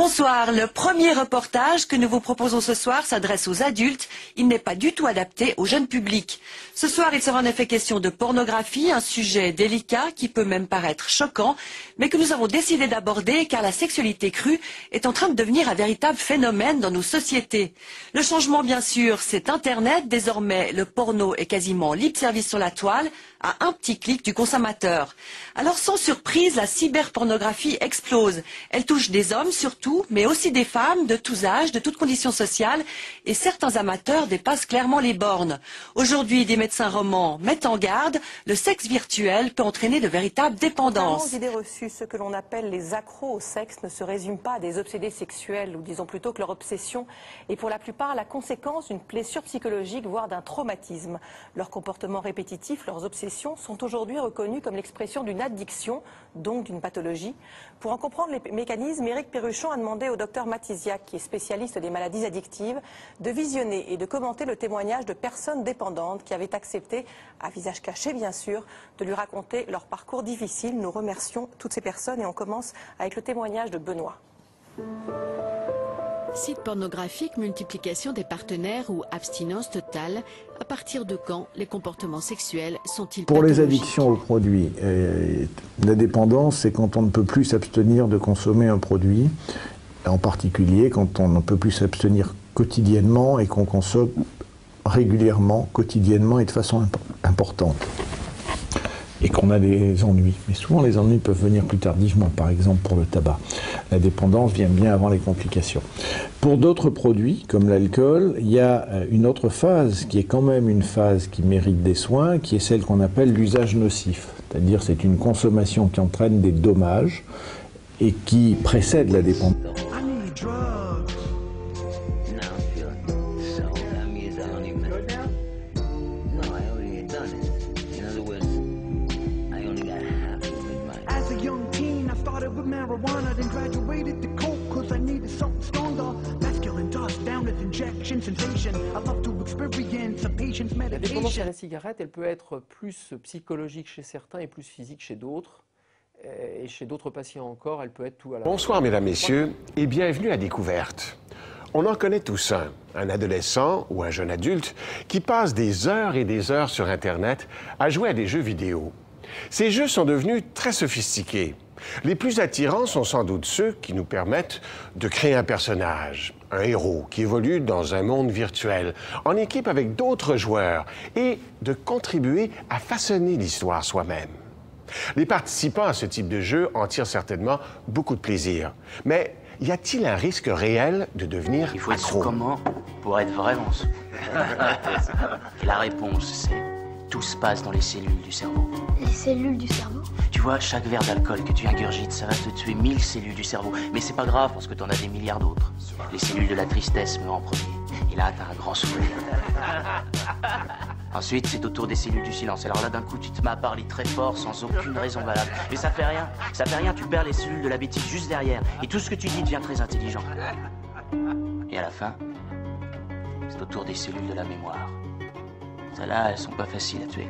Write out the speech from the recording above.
Bonsoir, le premier reportage que nous vous proposons ce soir s'adresse aux adultes. Il n'est pas du tout adapté au jeune public. Ce soir, il sera en effet question de pornographie, un sujet délicat qui peut même paraître choquant, mais que nous avons décidé d'aborder car la sexualité crue est en train de devenir un véritable phénomène dans nos sociétés. Le changement, bien sûr, c'est Internet. Désormais, le porno est quasiment libre service sur la toile, à un petit clic du consommateur. Alors, sans surprise, la cyberpornographie explose. Elle touche des hommes surtout, mais aussi des femmes de tous âges, de toutes conditions sociales, et certains amateurs dépassent clairement les bornes. Aujourd'hui, des médecins romans mettent en garde, le sexe virtuel peut entraîner de véritables dépendances. Les idées reçues, ce que l'on appelle les accros au sexe, ne se résument pas à des obsédés sexuels, ou disons plutôt que leur obsession est pour la plupart la conséquence d'une blessure psychologique, voire d'un traumatisme. Leurs comportements répétitifs, leurs obsessions sont aujourd'hui reconnus comme l'expression d'une addiction, donc d'une pathologie. Pour en comprendre les mécanismes, Éric Perruchon a demandé au docteur Matisiak, qui est spécialiste des maladies addictives, de visionner et de commenter le témoignage de personnes dépendantes qui avaient accepté, à visage caché bien sûr, de lui raconter leur parcours difficile. Nous remercions toutes ces personnes et on commence avec le témoignage de Benoît. Site pornographique, multiplication des partenaires ou abstinence totale. À partir de quand les comportements sexuels sont-ils Pour les pathologiques? addictions aux produits, la dépendance, c'est quand on ne peut plus s'abstenir de consommer un produit, en particulier quand on ne peut plus s'abstenir quotidiennement et qu'on consomme régulièrement, quotidiennement et de façon importante. Et qu'on a des ennuis. Mais souvent, les ennuis peuvent venir plus tardivement, par exemple pour le tabac. La dépendance vient bien avant les complications. Pour d'autres produits, comme l'alcool, il y a une autre phase, qui est quand même une phase qui mérite des soins, qui est celle qu'on appelle l'usage nocif. C'est-à-dire c'est une consommation qui entraîne des dommages et qui précède la dépendance. La dépendance à la cigarette, elle peut être plus psychologique chez certains et plus physique chez d'autres. Et chez d'autres patients encore, elle peut être tout à la fois. Bonsoir mesdames, messieurs, et bienvenue à Découverte. On en connaît tous un adolescent ou un jeune adulte qui passe des heures et des heures sur Internet à jouer à des jeux vidéo. Ces jeux sont devenus très sophistiqués. Les plus attirants sont sans doute ceux qui nous permettent de créer un personnage, un héros qui évolue dans un monde virtuel, en équipe avec d'autres joueurs, et de contribuer à façonner l'histoire soi-même. Les participants à ce type de jeu en tirent certainement beaucoup de plaisir. Mais y a-t-il un risque réel de devenir Il faut être accro? comment pour être vraiment sous. Et la réponse, c'est tout se passe dans les cellules du cerveau. Les cellules du cerveau? Tu vois, chaque verre d'alcool que tu ingurgites, ça va te tuer 1000 cellules du cerveau. Mais c'est pas grave parce que t'en as des milliards d'autres. Les cellules de la tristesse meurent en premier. Et là, t'as un grand sourire. Ensuite, c'est au tour des cellules du silence. Alors là, d'un coup, tu te mets à parler très fort, sans aucune raison valable. Mais ça fait rien. Ça fait rien, tu perds les cellules de la bêtise juste derrière. Et tout ce que tu dis devient très intelligent. Et à la fin, c'est au tour des cellules de la mémoire. Celles-là, elles sont pas faciles à tuer.